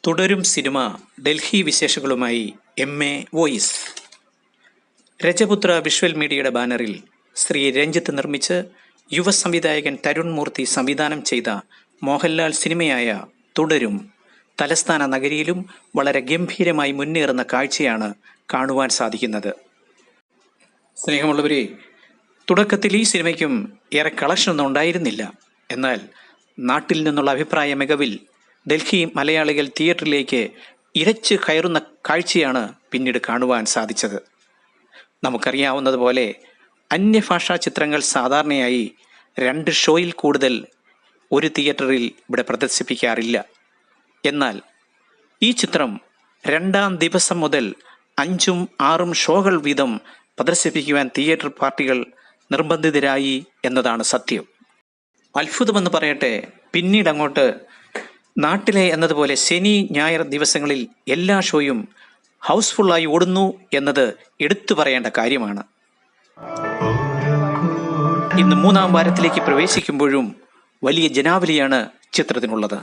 തുടരും സിനിമ ഡൽഹി വിശേഷങ്ങളുമായി MA voice. രജപുത്ര visual മീഡിയയുടെ ബാനറിൽ ശ്രീ രഞ്ജിത്ത് നിർമ്മിച്ച് യുവ സംവിധായകൻ തരുൺ മൂർത്തി സംവിധാനം ചെയ്ത മോഹൻലാൽ സിനിമയായ തുടരും തലസ്ഥാന നഗരിയിലും വളരെ ഗംഭീരമായി മുന്നേറുന്ന കാഴ്ചയാണ് കാണുവാൻ സാധിക്കുന്നത്. സ്നേഹമുള്ളവരെ, തുടക്കത്തിൽ ഈ സിനിമയ്ക്കും ഏറെ കളക്ഷനൊന്നും ഉണ്ടായിരുന്നില്ല. എന്നാൽ നാട്ടിൽ നിന്നുള്ള അഭിപ്രായ മികവിൽ ഡൽഹി മലയാളികൾ തിയേറ്ററിലേക്ക് ഇരച്ചു കയറുന്ന കാഴ്ചയാണ് പിന്നീട് കാണുവാൻ സാധിച്ചത്. നമുക്കറിയാവുന്നതുപോലെ അന്യഭാഷാ ചിത്രങ്ങൾ സാധാരണയായി 2 ഷോയിൽ കൂടുതൽ ഒരു തിയേറ്ററിൽ ഇവിടെ പ്രദർശിപ്പിക്കാറില്ല. എന്നാൽ ഈ ചിത്രം 2-ാം ദിവസം മുതൽ 5ഉം 6ഉം ഷോകൾ വീതം പ്രദർശിപ്പിക്കുവാൻ തിയേറ്റർ പാർട്ടികൾ നിർബന്ധിതരായി എന്നതാണ് സത്യം. അത്ഭുതമെന്ന് പറയട്ടെ, പിന്നീട് അങ്ങോട്ട് നാട്ടിലെ എന്നതുപോലെ ശനി ഞായർ ദിവസങ്ങളിൽ എല്ലാ ഷോയും ഹൗസ്ഫുള്ളായി ഓടുന്നു എന്നത് എടുത്തു പറയേണ്ട കാര്യമാണ്. ഇന്ന് 3-ാം വാരത്തിലേക്ക് പ്രവേശിക്കുമ്പോഴും വലിയ ജനാവലിയാണ് ചിത്രത്തിനുള്ളത്.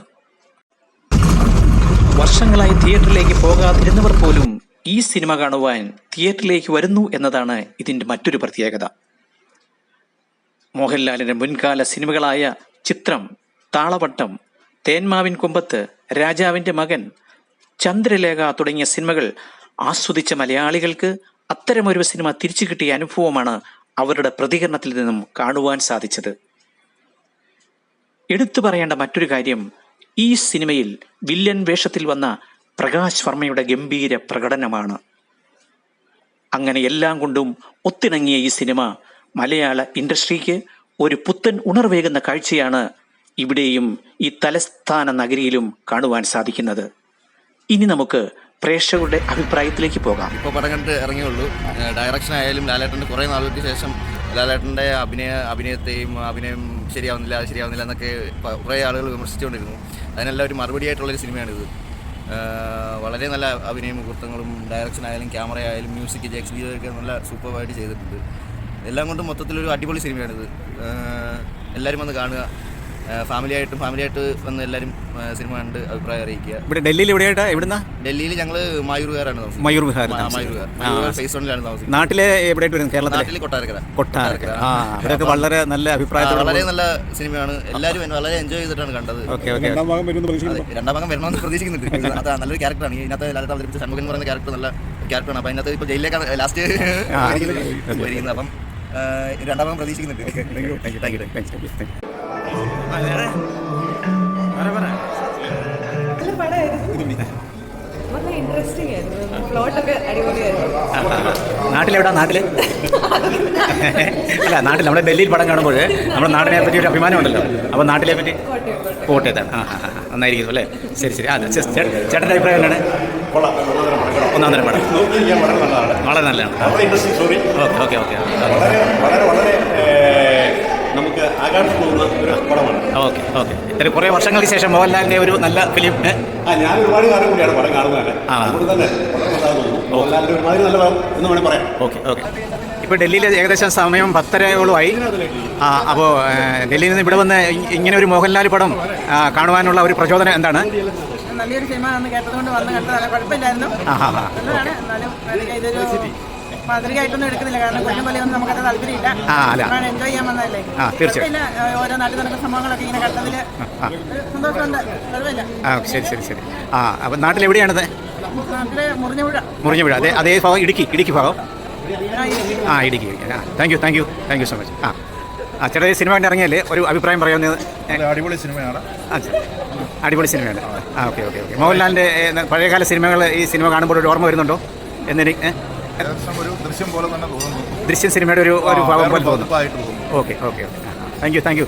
വർഷങ്ങളായി തിയേറ്ററിലേക്ക് പോകാതിരുന്നവർ പോലും ഈ സിനിമ കാണുവാൻ തിയേറ്ററിലേക്ക് വരുന്നു എന്നതാണ് ഇതിൻ്റെ മറ്റൊരു പ്രത്യേകത. മോഹൻലാലിൻ്റെ മുൻകാല സിനിമകളായ ചിത്രം, താളവട്ടം, തേന്മാവിൻ കൊമ്പത്ത്, രാജാവിൻ്റെ മകൻ, ചന്ദ്രലേഖ തുടങ്ങിയ സിനിമകൾ ആസ്വദിച്ച മലയാളികൾക്ക് അത്തരമൊരു സിനിമ തിരിച്ചു കിട്ടിയ അനുഭവമാണ് അവരുടെ പ്രതികരണത്തിൽ നിന്നും കാണുവാൻ സാധിച്ചത്. എടുത്തു പറയേണ്ട മറ്റൊരു കാര്യം, ഈ സിനിമയിൽ വില്ലൻ വേഷത്തിൽ വന്ന പ്രകാശ് വർമ്മയുടെ ഗംഭീര പ്രകടനമാണ്. അങ്ങനെ എല്ലാം കൊണ്ടും ഒത്തിണങ്ങിയ ഈ സിനിമ മലയാള ഇൻഡസ്ട്രിക്ക് ഒരു പുത്തൻ ഉണർവേകുന്ന കാഴ്ചയാണ് ഇവിടെയും ഈ തലസ്ഥാന നഗരിയിലും കാണുവാൻ സാധിക്കുന്നത്. ഇനി നമുക്ക് പ്രേക്ഷകരുടെ അഭിപ്രായത്തിലേക്ക് പോകാം. ഇപ്പോൾ പടം കണ്ട് ഇറങ്ങിയുള്ളൂ. ഡയറക്ഷൻ ആയാലും ലാലേട്ടൻ്റെ കുറേ നാളുകൾക്ക് ശേഷം ലാലേട്ടൻ്റെ അഭിനയം ശരിയാവുന്നില്ല എന്നൊക്കെ കുറേ ആളുകൾ വിമർശിച്ചുകൊണ്ടിരുന്നു. അതിനെല്ലാം ഒരു മറുപടിയായിട്ടുള്ളൊരു സിനിമയാണിത്. വളരെ നല്ല അഭിനയ മുഹൂർത്തങ്ങളും ഡയറക്ഷൻ ആയാലും ക്യാമറ ആയാലും മ്യൂസിക് ജെക്സിയൊക്കെ നല്ല സൂപ്പറായിട്ട് ചെയ്തിട്ടുണ്ട്. എല്ലാം കൊണ്ടും മൊത്തത്തിലൊരു അടിപൊളി സിനിമയാണിത്. എല്ലാവരും വന്ന് കാണുക. ഫാമിലിയായിട്ട് വന്ന് എല്ലാവരും സിനിമ കണ്ട് അഭിപ്രായം അറിയിക്കുക. ഇവിടെ ഡൽഹിയിൽ എവിടെയായിട്ടാ? ഡൽഹിയിൽ ഞങ്ങൾ മായൂർവിഹാറാണ് താമസിക്കുന്നത്. മായൂർവിഹാർ ഫേസ് 1-ലാണ് താമസിക്കുന്നത്. നാട്ടിലെ എവിടെയായിട്ട് വരും? കേരളത്തിൽ കൊട്ടാരക്കര. അവരൊക്കെ വളരെ നല്ല അഭിപ്രായം, വളരെ നല്ല സിനിമയാണ്. എല്ലാവരും വളരെ എൻജോയ് ചെയ്തിട്ടാണ് കണ്ടത്. രണ്ടാം ഭാഗം വരണമെന്ന് പ്രതീക്ഷിക്കുന്നുണ്ട്. അതാ നല്ലൊരു ക്യാരക്ടറാണ്. ഇതിനകത്ത് ലാലേട്ടൻ അവതരിപ്പിച്ച ഷൺമുഖൻ എന്ന് പറയുന്ന ക്യാരക്ടർ നല്ല ക്യാരക്ടറാണ്. അപ്പം അതിനകത്ത് ഇപ്പോൾ ജയിലിലേക്കാണ് ലാസ്റ്റ് വരിക്കുന്നത്. അപ്പം രണ്ടാം ഭാഗം പ്രതീക്ഷിക്കുന്നുണ്ട്. നാട്ടിലെവിടാ? നാട്ടിൽ അല്ല, നാട്ടിൽ നമ്മുടെ ഡൽഹിയിൽ പടം കാണുമ്പോൾ നമ്മുടെ നാടിനെ പറ്റി ഒരു അഭിമാനം ഉണ്ടല്ലോ. അപ്പോൾ നാട്ടിലെ പറ്റി കോട്ടയത്താണ്. നന്നായിരിക്കും അല്ലേ? ശരി. ചേട്ടൻ്റെ അഭിപ്രായം എന്താണ്? ഒന്നാം പടം വളരെ നല്ലതാണ്. ഓക്കെ നമുക്ക് ആകാംക്ഷ തോന്നുന്ന ഒരു പടമാണ്. ഓക്കെ. ഇത്ര കുറേ വർഷങ്ങൾക്ക് ശേഷം മോഹൻലാലിൻ്റെ ഒരു നല്ല ഫിലിം. ഞാൻ ഒരുപാട് കാലം കൂടിയാണ് പടം കാണുന്നത്. അതുകൊണ്ട് തന്നെ മോഹൻലാലിൻ്റെ ഒരുമാതിരി നല്ല പടം എന്ന് വേണമെങ്കിൽ പറയാം. ഓക്കെ. ഇപ്പോൾ ഡൽഹിയിൽ ഏകദേശം സമയം 10:30-ഓളമായി. അപ്പോൾ ഡൽഹിയിൽ നിന്ന് ഇവിടെ വന്ന് ഇങ്ങനെ ഒരു മോഹൻലാൽ പടം കാണുവാനുള്ള ഒരു പ്രചോദനം എന്താണ്? നല്ലൊരു സിനിമ എന്ന് കേട്ടതുകൊണ്ട് വന്ന് കണ്ടത്. നല്ല കുഴപ്പമില്ലായിരുന്നു. നല്ലതാണ്. എന്നാലും ഇതൊരു മാതൃകയായിട്ടൊന്നും എടുക്കുന്നില്ല. കാരണം കൊല്ലം പോലെയൊന്നും നമുക്കത് താല്പര്യമില്ല. എൻജോയ് ചെയ്യാൻ വന്നതല്ലേ. തീർച്ചയായും ഓരോ നാട്ടിൽ നടക്കുന്ന സംഭവങ്ങളൊക്കെ ഇങ്ങനെ കണ്ടതിൽ സന്തോഷമുണ്ട്. കുഴപ്പമില്ല. ശരി. അപ്പം നാട്ടിലെവിടെയാണത്? നാട്ടില് മുറിഞ്ഞപുഴ. അതേ ഭാഗം ഇടുക്കി ഭാഗം. Idukki. Thank you so much. ചേട്ടാ, സിനിമ കണ്ട് ഇറങ്ങിയല്ലേ, ഒരു അഭിപ്രായം പറയാവുന്നത്? അടിപൊളി സിനിമയാണ്. അടിപൊളി സിനിമയാണ്. ഓക്കെ. മോഹൻലാലിൻ്റെ പഴയകാല സിനിമകൾ ഈ സിനിമ കാണുമ്പോൾ ഒരു ഓർമ്മ വരുന്നുണ്ടോ എന്നെനിക്ക്? ഒരു ദൃശ്യം പോലെ തന്നെ തോന്നുന്നു. ദൃശ്യം സിനിമയുടെ ഒരു ഭാഗം പോലെ തോന്നുന്നു. ഓക്കെ. Thank you.